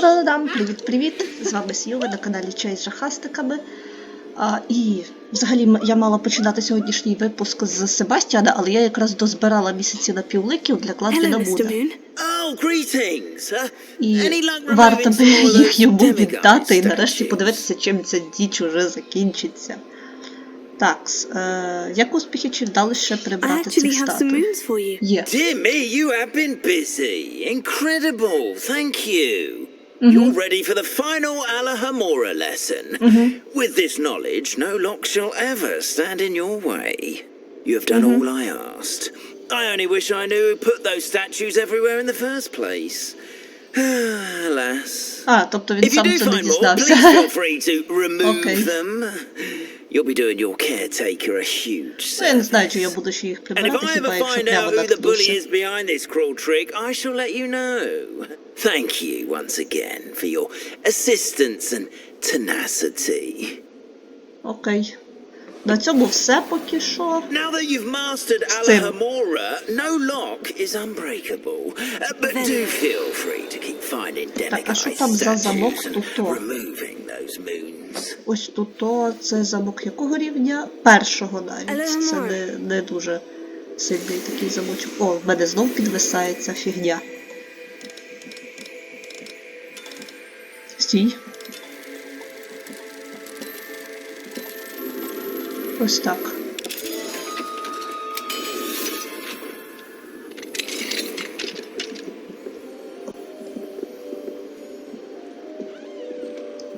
Та-да-дам! Привіт-привіт! З вами Сьюва на каналі Чай з жахастиками. І взагалі я мала починати сьогоднішній випуск з Себастьяна, але я якраз дозбирала місяці напівликів для кладки на Муда. І варто би їх йому віддати і нарешті подивитися, чим ця діч уже закінчиться. Так, як успіхи, чи вдалося ще прибрати цих статуй? Є. You're ready for the final Alahamora lesson. With this knowledge, no lock shall ever stand in your way. You have done all I asked. I only wish I knew who put those statues everywhere in the first place. Alas. Тобто він If you сам do це не find more, дізнався. please feel free to remove them. You'll be doing your caretaker a huge service. Я не знаю, чи я буду ще їх And прибирати, if I хіба ever якщо find прямо out who the bully наткнуся. is behind this cruel trick, I shall let you know. Thank you once again for your assistance and tenacity. Окей. На цьому все поки що. Now that you've mastered Alahamora, no lock is unbreakable. But do feel free to keep finding delicate statues and removing those moons. Ось тут це замок якого рівня? Першого навіть. Це не дуже сильний такий замочок. О, в мене знов підвисає ця фігня. Стій. Ось так.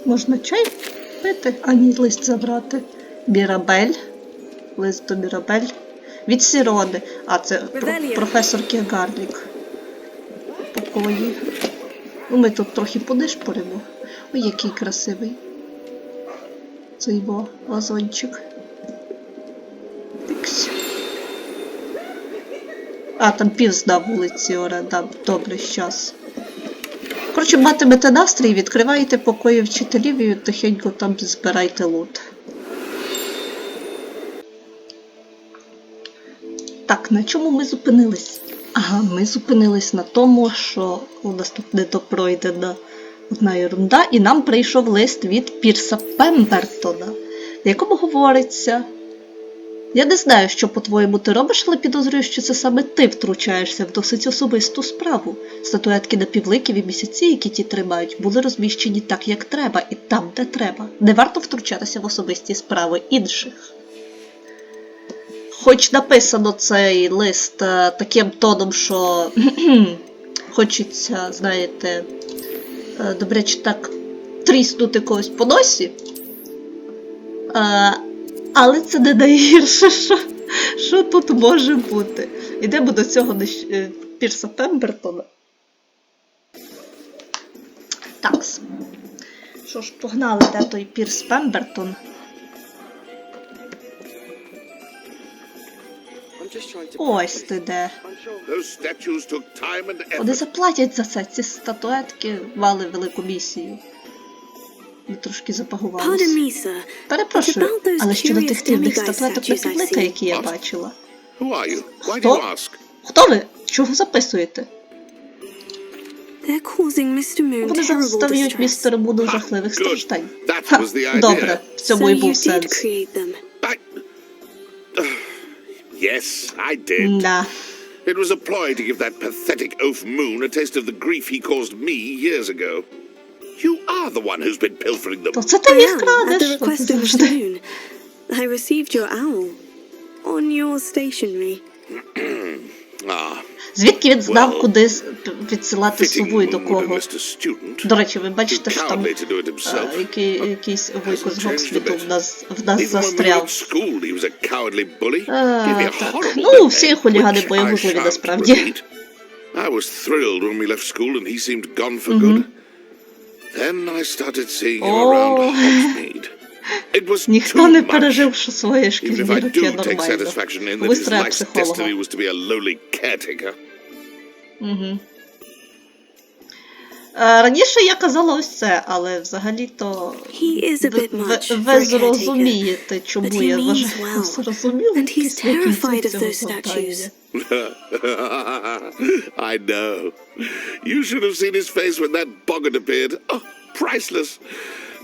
Можна чай пити, а ні, лист забрати. Мірабель. Лист до Мірабель. Від Сірони. Це професор Кегарлік. Покої. Ми тут трохи подишпоримо. Ой, який красивий. Це його вазончик. Тиксь. Там півз на вулиці, оренда. Добре, щас. Коротше, матимете настрій, відкриваєте покої вчителів і тихенько там збирайте лут. Так, на чому ми зупинились? Ми зупинились на тому, що у нас тут недопройдена одна ерунда, і нам прийшов лист від Пірса Пембертона, в якому говориться: «Я не знаю, що, по-твоєму, ти робиш, але підозрюю, що це саме ти втручаєшся в досить особисту справу. Статуетки напівликів і місяці, які ті тримають, були розміщені так, як треба, і там, де треба. Не варто втручатися в особисті справи інших». Хоч написано цей лист таким тоном, що хочеться, знаєте, добряче так тріснути когось по носі, але це не найгірше, що тут може бути. Йдемо до цього Пірса Пембертона. Такс. Що ж, погнали, де той Пірс Пембертон? Ось ти де. Вони заплатять за це. Ці статуетки мали велику місію. Ми трошки запагувалися. Перепрошую, але щодо тих дивних статуеток напівлика, які я бачила. Хто? Хто ви? Чого записуєте? Вони заставляють містеру Муду жахливих страждань. Добре, в цьому і був сенс. Yes, I did. Да. It was a ploy to give that pathetic oaf moon a taste of the grief he caused me years ago. You are the one who's been pilfering them. То це ти їх крадеш. I received your owl on your stationery. Звідки він знав, куди відсилати сову і до кого? До речі, ви бачите, що там якийсь вуйко з Гоксміту в нас застряв. Так. Ну, всі хулігани боєгузливі насправді. Ніхто не пережив, що своє шкільні роки нормально. Вистрає психолога. Раніше я казала ось це, але взагалі-то He is a bit much for ви a caretaker, зрозумієте, but чому he я means вважаю well, зрозуміло and he's після кінця terrified of цього those завдання. statues. I know. You should have seen his face when that boggart appeared. Oh, priceless.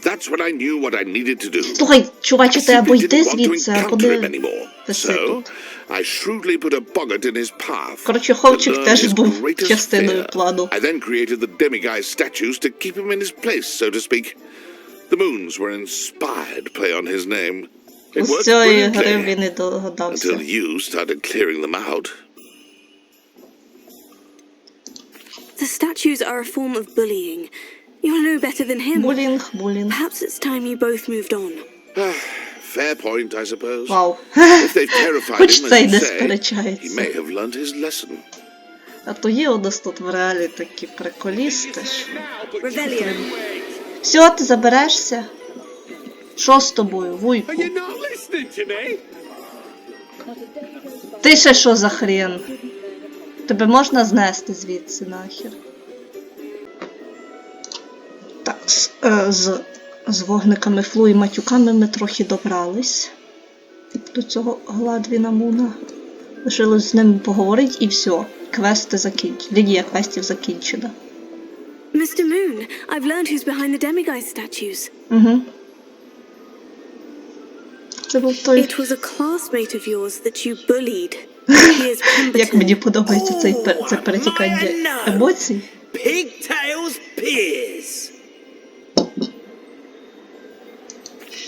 That's when I knew what I needed to do. Слухай, чуваче, I ти або simply йди didn't want to звідси, або encounter him не anymore. виси So, тут. I shrewdly put a boggart in his path. Коротше, to хлопчик learn теж his був greatest частиною fear. плану. I then created the demiguise statues to keep him in his place, so to speak. The moons were inspired play on his name. It З worked цієї гри brilliantly він і догадався. until you started clearing them out. The statues are a form of bullying. You're no better than him. Булінг, булінг. Perhaps it's time you both moved on. Fair point, I suppose. Вау. If they've terrified Хоч him, це й as не you say, he сперечається. may have learned his lesson. А то є у нас тут в реалі такі приколісти. Revelio. Все, ти заберешся? Що з тобою, вуйку? Ти ще що за хрен? Тебе можна знести звідси нахер? Так, з вогниками флу і матюками ми трохи добрались до цього Гладвіна Муна. Лишилось з ним поговорити і все. Квести закінчені. Лінія квестів закінчена. Mr. Moon, I've learned who's behind the demiguise statues. Угу. Це був той... It was a classmate of yours that you bullied. He is Як мені Pemberton. подобається це перетікання емоцій. Pigtails Piers.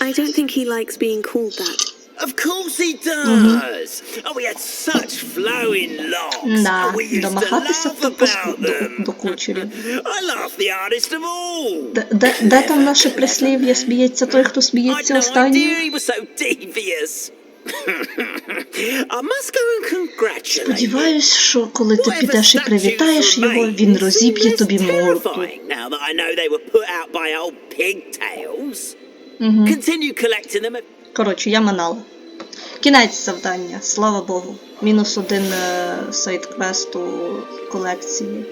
I don't think he likes being called that. Of course he does. Oh, we had such flowing locks. Да, We used to домагатися laugh то about them. до кучерів. I laughed the hardest of all. Де там наше прислів'я? Сміється той, хто I'd сміється no останній? idea he was so devious. I must go and congratulate him. Сподіваюсь, що коли ти Whatever підеш і привітаєш statues його, remain він seem розіб'є less тобі морду. terrifying now that I know they were put out by old pigtails. Continue collecting them. Коротше, я манала. Кінець завдання, слава Богу. -1 сайдквесту колекції.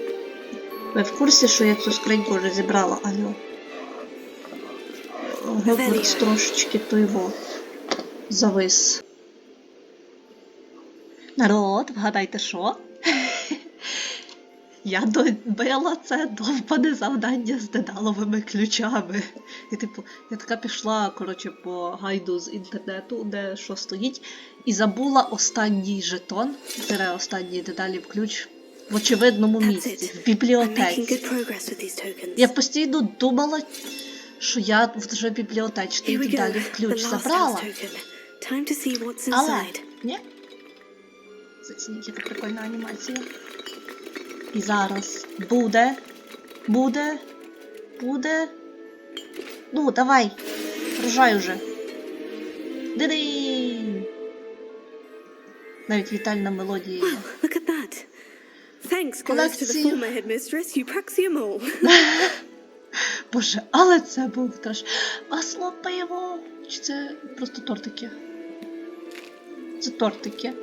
Ви в курсі, що я цю скриньку вже зібрала, алло? Гогвартс трошечки той завис. Народ, вгадайте що? Я добила це довбане завдання з дедаловими ключами. І типу, я така пішла, коротше, по гайду з інтернету, де що стоїть, і забула останній жетон, останній дедалів ключ, в очевидному місці, в бібліотеці. Я постійно думала, що я вже бібліотечний дедалів ключ забрала. Але, ні? Зацініть, яка прикольна анімація. І зараз буде. Ну, давай. Рожай уже. Диди! Навіть вітальна мелодія. Wow, look at that. Thanks goes to the former headmistress, Eupraxia Mole. Боже, але це був треш. Масло, пиво. Чи це просто тортики? Це тортики.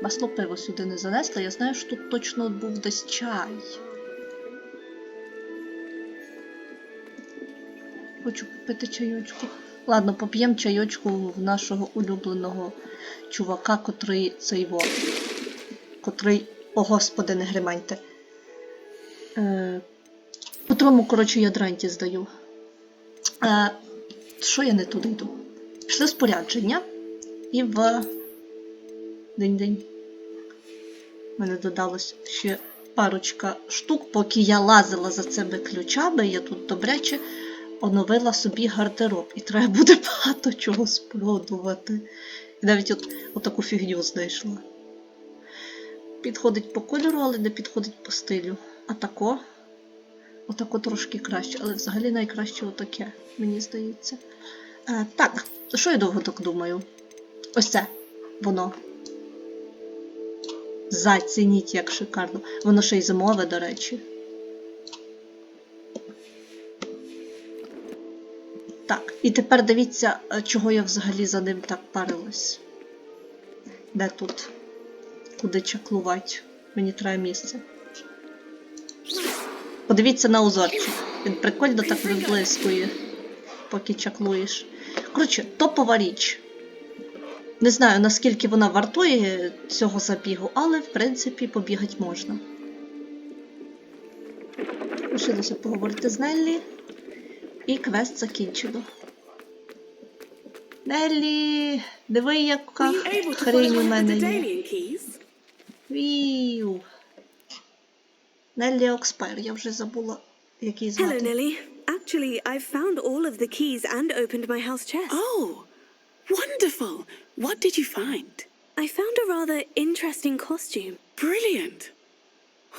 Масло, пиво сюди не занесла. Я знаю, що тут точно був десь чай. Хочу попити чайочку. Ладно, поп'ємо чайочку в нашого улюбленого чувака, котрий котрий, о господи, не гриманьте. Котрому, коротше, я дранті здаю. Що я не туди йду? Пішли спорядження. І в... День-день. У мене додалось ще парочка штук, поки я лазила за цими ключами, я тут добряче оновила собі гардероб. І треба буде багато чого спродувати. І навіть отаку фігню знайшла. Підходить по кольору, але не підходить по стилю. А тако? Отако трошки краще, але взагалі найкраще отаке, мені здається. Так, що я довго так думаю? Ось це, воно. Зацініть, як шикарно. Воно ще й зимове, до речі. Так, і тепер дивіться, чого я взагалі за ним так парилась. Де тут? Куди чаклувати? Мені треба місце. Подивіться на узорчик. Він прикольно так виблискує, поки чаклуєш. Коротше, топова річ. Не знаю, наскільки вона вартує цього забігу, але, в принципі, побігати можна. Лишилося поговорити з Неллі. І квест закінчено. Неллі, диви, яка хрень у мене є. Віу. Неллі Окспайр, я вже забула, який звати. Hello, Nelly. Actually, I've found all of the keys and opened my house chest. Oh, wonderful. What did you find? I found a rather interesting costume. Brilliant.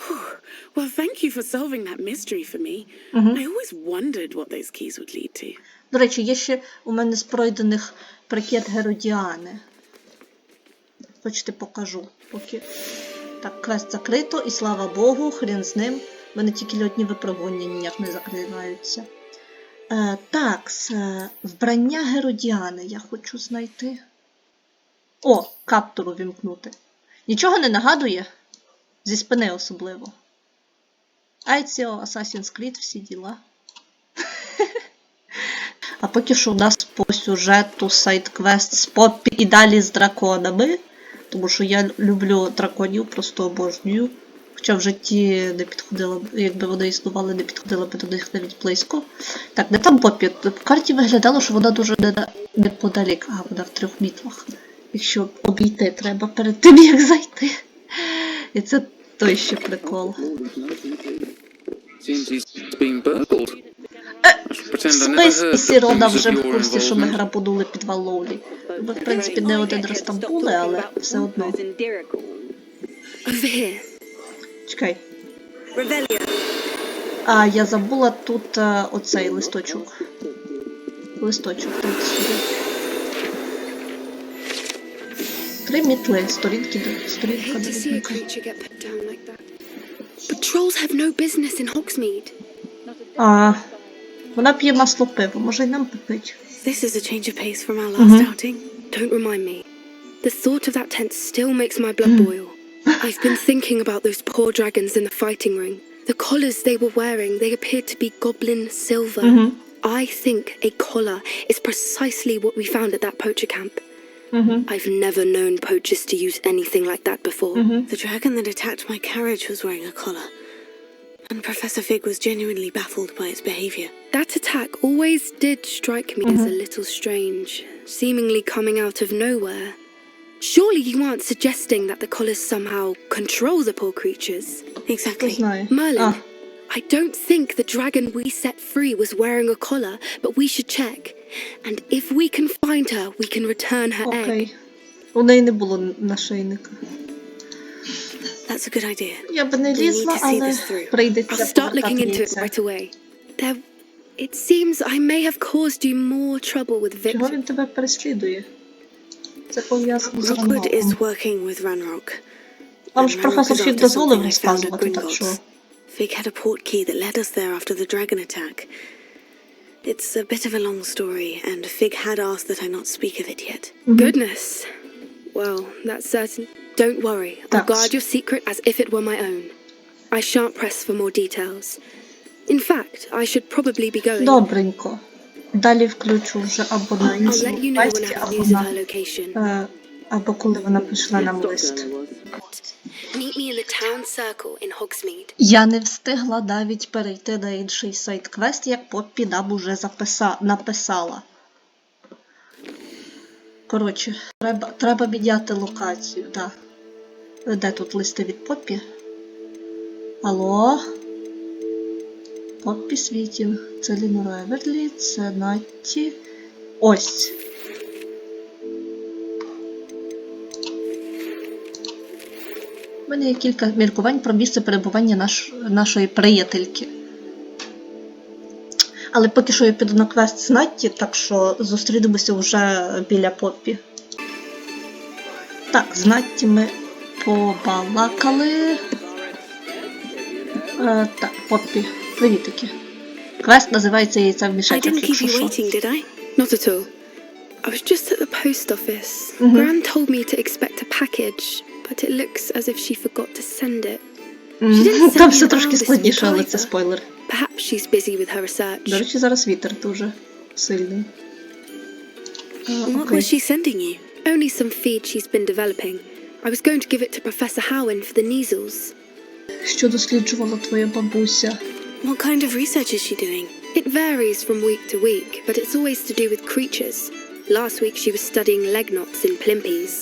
Whew. Well, thank you for solving that mystery for me. I always wondered what those keys would lead to. До речі, є ще у мене з пройдених прикид Геродіани. Хочете, покажу. Поки... Так, квест закрито, і слава Богу, хрен з ним. В мене тільки льотні випробування ніяк не закриваються. Так, вбрання Геродіани я хочу знайти. О, каптуру вімкнути. Нічого не нагадує? Зі спини особливо. Яйце, Assassin's Creed, всі діла. А поки що у нас по сюжету сайдквест з Поппі і далі з драконами. Тому що я люблю драконів, просто обожнюю. Хоча в житті не підходила, якби вони існували, не підходила би до них навіть близько. Так, де там Поппі? По карті виглядало, що вона дуже неподалік. А, вона в 3 мітлах. Якщо обійти треба перед тим, як зайти. І це той ще прикол. Спис і Сірода вже в курсі, що ми грабунули підвал Лоулі. Ми, в принципі, не один раз там були, але все одно. Over here. Чекай. Revelio. А, я забула тут оцей листочок. Листочок, тут сюди. 3 мітли, сторінка до рівника. But trolls have no business in Hogsmeade. А, вона п'є масло пиво, може й нам попить. This is a change of pace from our last outing. Don't remind me. The thought of that tent still makes my blood boil. I've been thinking about those poor dragons in the fighting ring. The collars they were wearing, they appeared to be goblin silver. I think a collar is precisely what we found at that poacher camp. I've never known poachers to use anything like that before. The dragon that attacked my carriage was wearing a collar. And Professor Fig was genuinely baffled by its behavior. That attack always did strike me as a little strange, seemingly coming out of nowhere. Surely you aren't suggesting that the collars somehow control the poor creatures? Exactly. Merlin, I don't think the dragon we set free was wearing a collar, but we should check. And if we can find her, we can return her egg. Окей. У неї не було нашийника. That's a good idea. Я б не лізла, але прийдеться I'll start looking повертати into it яйце. right away. It seems I may have caused you more trouble with Чого Victor. він тебе переслідує? Це пов'язано з Rockwood is Ранроком. working with Ranrock. Вам ж професор Фіг дозволив розказувати, так що... Fig had a portkey that led us there after the dragon attack. It's a bit of a long story, and Fig had asked that I not speak of it yet. Goodness. Well, that's certain. Don't worry. I'll guard your secret as if it were my own. I shan't press for more details. In fact, I should probably be going. Добренько. Далі включу вже або на I'll let іншому you know when I квесті, have або news of на... her location. Або коли вона пішла нам лист. Meet me in the town circle in Hogsmeade. Я не встигла навіть перейти на інший сайдквест, як Поппі нам уже написала. Коротше, треба міняти локацію, так. Де тут листи від Поппі? Алло? Поппі Світінг. Це Лінора Еверлі, це Натті. Ось. У мене є кілька міркувань про місце перебування нашої приятельки. Але поки що я піду на квест з Натті, так що зустрінемося вже біля Поппі. Так, з Натті ми побалакали. Так, Поппі, привітики. Квест називається «Яйця в I мішечок», didn't keep якщо you що. waiting, did I? Not at all. I was just at the post office. Gran told me to expect a package, but it looks as if she forgot to send it. She didn't send Там me все about трошки this складніше, week але це either. спойлер. Perhaps she's busy with her research. До речі, зараз вітер дуже сильний. What was she sending you? Only some feed she's been developing. I was going to give it to Professor Howin for the measles. Що досліджувала твоя бабуся? What kind of research is she doing? It varies from week to week, but it's always to do with creatures. Last week she was studying leg knots in plimpies.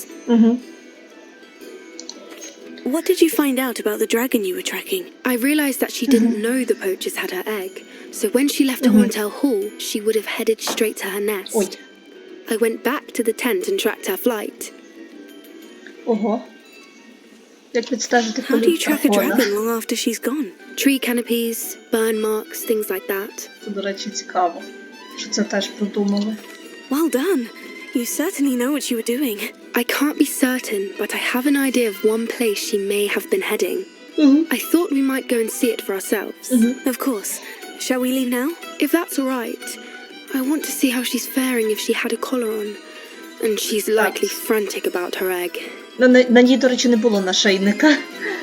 What did you find out about the dragon you were tracking? I realized that she didn't know the poachers had her egg, so when she left Horntail Hall, she would have headed straight to her nest. Ой. I went back to the tent and tracked her flight. Ого. Як відстежити How do you track a дракона? dragon long after she's gone? Tree canopies, burn marks, things like that. Це, до речі, цікаво, що це теж продумали. Well done. You certainly know what you were doing. I can't be certain, but I have an idea of one place she may have been heading. I thought we might go and see it for ourselves. Of course. Shall we leave now? If that's all right, I want to see how she's faring if she had a collar on. And she's likely frantic about her egg. На ній, до речі, не було нашийника.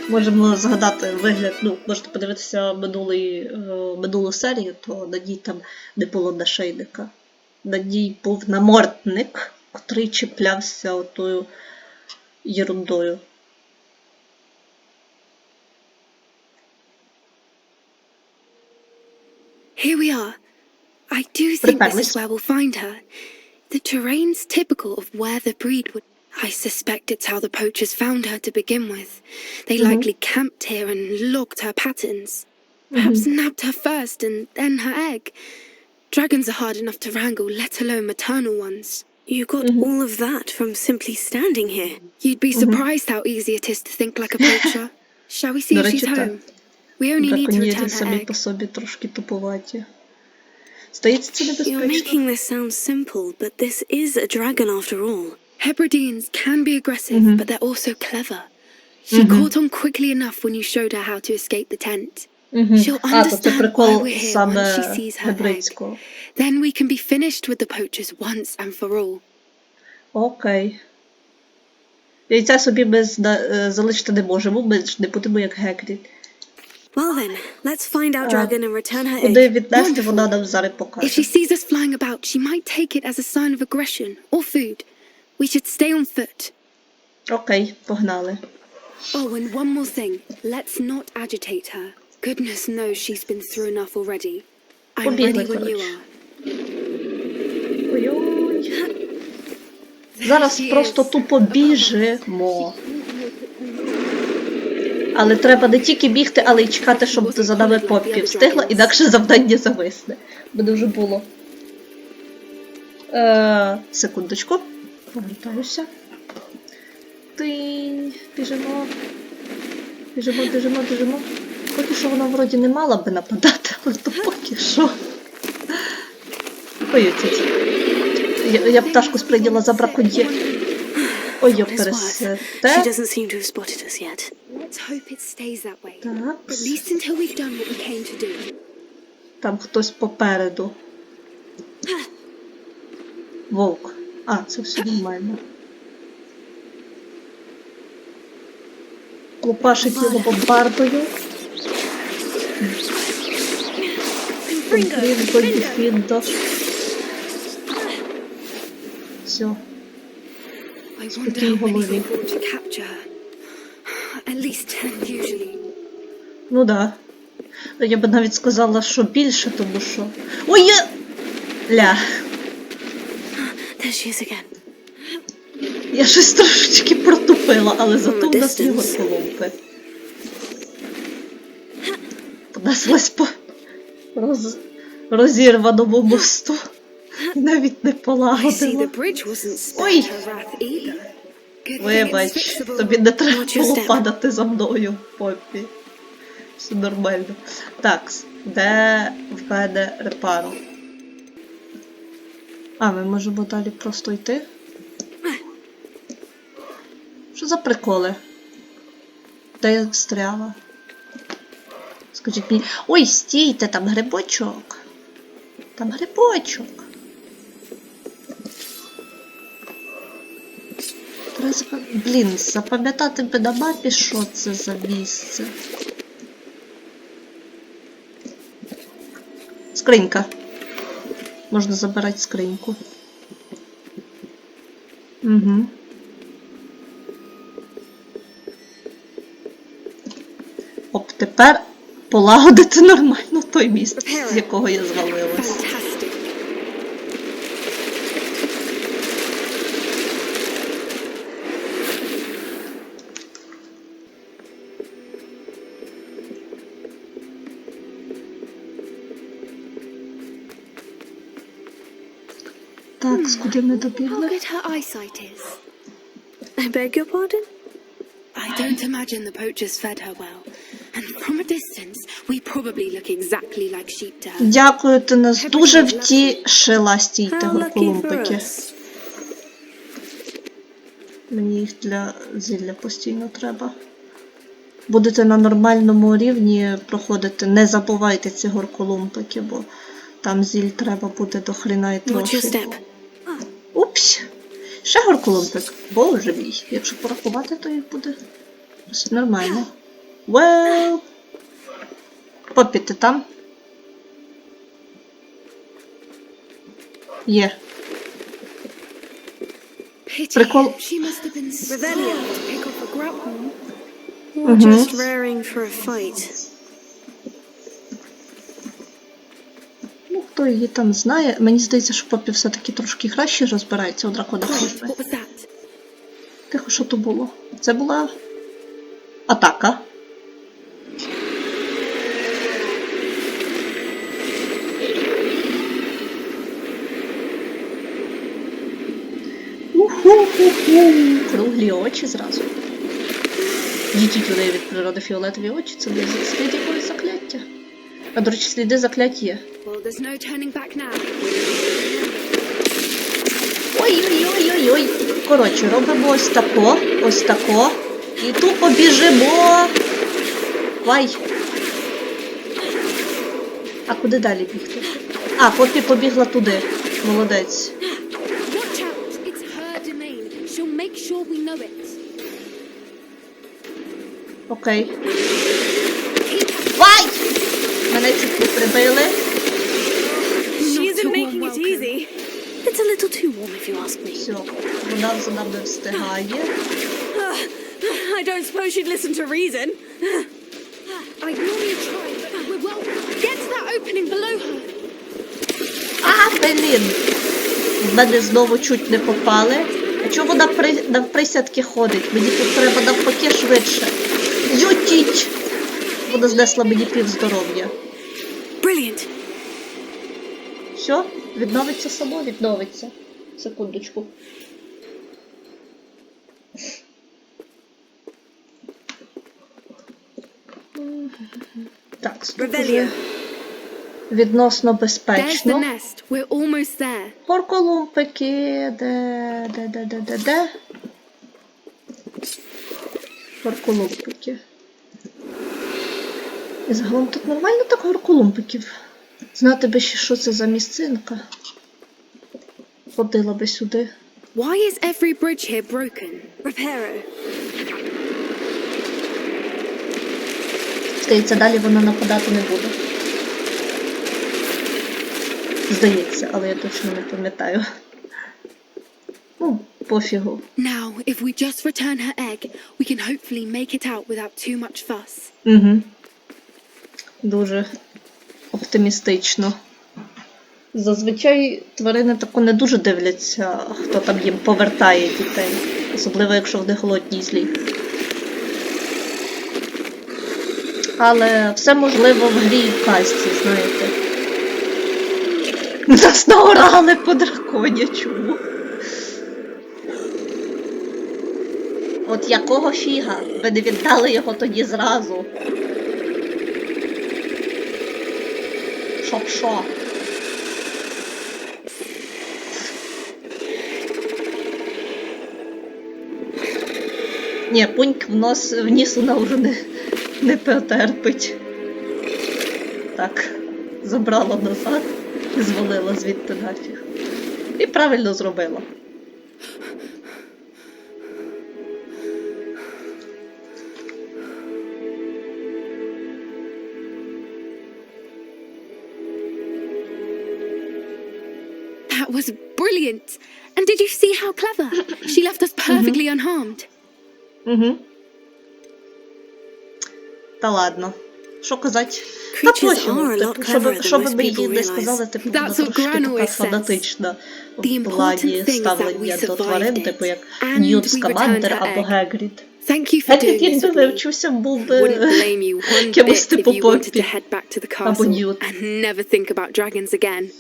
Можемо згадати вигляд, можете подивитися минулу серію, то на ній там не було нашийника. На ній був намордник, котрий чіплявся отою єрундою. Here we are. I do think this is where we'll find her. The terrain's typical of where the breed would... I suspect it's how the poachers found her to begin with. They likely camped here and logged her patterns. Perhaps nabbed her first and then her egg. Dragons are hard enough to wrangle, let alone maternal ones. You got all of that from simply standing here. You'd be surprised how easy it is to think like a poacher. Shall we see if she's home? We only need to return her самі egg. по собі трошки туповаті. Здається, це You're небезпечно. making this sound simple, but this is a dragon after all. Hebrideans can be aggressive, but they're also clever. She caught on quickly enough when you showed her how to escape the tent. She'll А, то це understand why прикол we're here once she саме sees her egg. гебридського. Then we can be finished with the poachers once and for all. Окей. Яйця собі ми залишити не можемо, ми ж не будемо як Гагрід. Well then, let's find our dragon and return her Куди egg. віднести, вона нам зараз If she покаже. sees us flying about, she might take it as a sign of aggression or food. We should stay on foot. Окей, погнали. Oh, and one more thing. Let's not agitate her. Goodness knows she's been through enough already. I'm Побігли, ready when you коротше. are. Ой-ой. Зараз просто тупо біжимо. Але треба не тільки бігти, але й чекати, щоб за нами Поппі встигла, інакше завдання зависне. Буде вже було. Секундочку. Повертаюся. Біжимо. Біжимо. Поки що вона вроді не мала би нападати, але то поки що. Ой, я пташку сприйняла за браконьєр. Ой, я пересете. She doesn't seem to have spotted us yet. Let's hope it stays that way. Так. At least until we've done what we came to do. Там хтось попереду. Вовк. А, це все нормально. Лупашить його бомбардою. Фіндо. Все. I Спокій wonder how many голові. people to capture her. At least 10 usually. Ну да. Я би навіть сказала, що більше, тому що... Ой, я... Ля. There she is again. Я щось трошечки протупила, але зато в нас його коломпи. Понеслась по розірваному мосту. Навіть не I see полагодила. the bridge wasn't spared Ой! her wrath either. Good thing it's Вибач, fixable. тобі не треба Watch your було step. падати за мною, Поппі. Все нормально. Так, де в мене репаро? А, ми можемо далі просто йти? Що за приколи? Де я стряла? Скажіть мені... Ой, стійте, там грибочок. Там грибочок. Блін, запам'ятати би на мапі, що це за місце. скринька. Можна забирати скриньку. Угу. Оп, тепер полагодити нормально той міст, з якого я звалилась. Так, куди ми добігли? How good her eyesight is. I beg your pardon? I don't imagine the poachers fed her well. And from a distance, we probably look exactly like sheep to her. Дякую, ти нас дуже втішила, стійте, How lucky for горколумпики. us. Мені їх для зілля постійно треба. Будете на нормальному рівні проходити, не забувайте ці горколумпики, бо там зіль треба буде до хрена і Watch your трохи. step. Упс! Ще горколумпик. Боже мій. Якщо порахувати, то їх буде досить нормально. Well. Поппі, ти там? Є. Прикол. She must have been Revelio. to pick off a grapple. Or just raring for a fight. Ну, хто її там знає. Мені здається, що Поппі все-таки трошки краще розбирається у драконах. What was that? Тихо, що то було? Це була атака. Уху-ху-ху. Круглі очі зразу. Дітіть людей від природи фіолетові очі. Це не слід якогось закляття. А, до речі, сліди заклять є. Well, there's no turning back now. Ой-ой-ой-ой-ой. Коротше, робимо ось тако, ось тако. І тупо біжимо. Вай. А куди далі бігти? А, Поппі побігла туди. Молодець. Watch out! It's her domain. She'll make sure we know it. Окей. Вай! Мене чуть не прибили. She Not isn't a making warm it welcome. easy. It's a little too warm if you ask me. Все, вона за нами встигає. I don't suppose she'd listen to reason. I normally try, but we're well. Get to that opening below her. А, блін! В мене знову чуть не попали. А чого вона на присядки ходить? Мені тут треба навпаки швидше. Ютіть! Вона знесла мені пів здоров'я. Brilliant. Все? Відновиться само? Відновиться. Секундочку. Так, тут уже відносно There's the безпечно. nest. We're almost there. Горколумпики, де? Горколумпики. І загалом тут нормально так горколумпиків. Знати би ще, що це за місцинка. Ходила би сюди. Why is every bridge here broken? Reparo. Здається, далі вона нападати не буде. Здається, але я точно не пам'ятаю. Ну, пофігу. Now, if we just return her egg, we can hopefully make it out without too much fuss. Угу. Дуже оптимістично. Зазвичай тварини тако не дуже дивляться, хто там їм повертає дітей. Особливо, якщо вони голодні і злі. Але все можливо в грі і в казці, знаєте. Нас наорали по драконячому. От якого фіга? Ви не віддали його тоді зразу. Щоб що? Ні, пуньк в ніс вона вже не потерпить. Так, забрала назад і звалила звідти нафіг. І правильно зробила. That was brilliant. And did you see how clever? She left us perfectly unharmed. Та ладно. Що казати? Та Creatures точно, are a lot типу, cleverer than що би most ви їй people не realize. сказали, типу, That's вона what трошки Gran така always says. фанатична The в плані important thing is that ставлення we до тварин, survived типу, it. як And Ньют we Скамандер returned her або egg. Гагрід. Thank you for Гагрід, doing this якби with me. вивчився, був Wouldn't би blame you one кимось bit типу if you wanted to Поппі head back to the або castle Ньют. and never think about dragons again.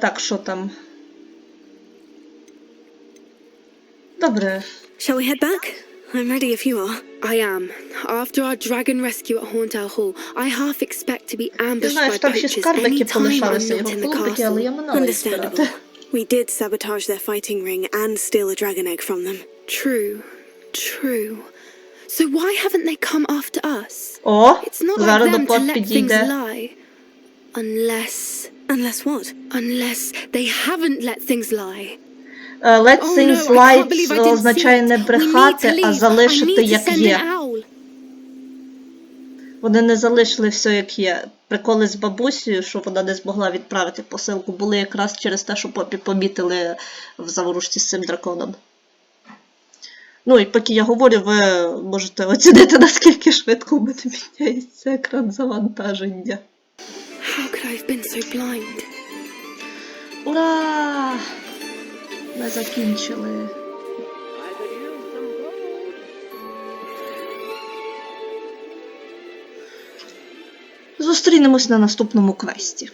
Так, що там? Добре. Shall we head back? I'm ready if you are. I am. After our dragon rescue at Hauntowl Hall, I half expect to be Я ambushed знаю, by що там ще poachers скарби, any які time I'm полишалися not його in the клубики, але я castle. минала їх збирати. Understandable. We did sabotage their fighting ring and steal a dragon egg from them. True. True. So why haven't they come after us? О, It's not like зараз до them to Поппі let things дійде. lie. Unless Unless what? they haven't let things lie. Let Oh things no, I lie can't believe I didn't see означає it. не We need to брехати, а leave. I залишити need to як send є. an owl. Вони не залишили все як є. Приколи з бабусею, що вона не змогла відправити посилку, були якраз через те, що Поппі помітили в заворушці з цим драконом. Ну і поки я говорю, ви можете оцінити, наскільки швидко у мене міняється екран завантаження. How could I have been so blind? Ура! Ми закінчили. Зустрінемось на наступному квесті.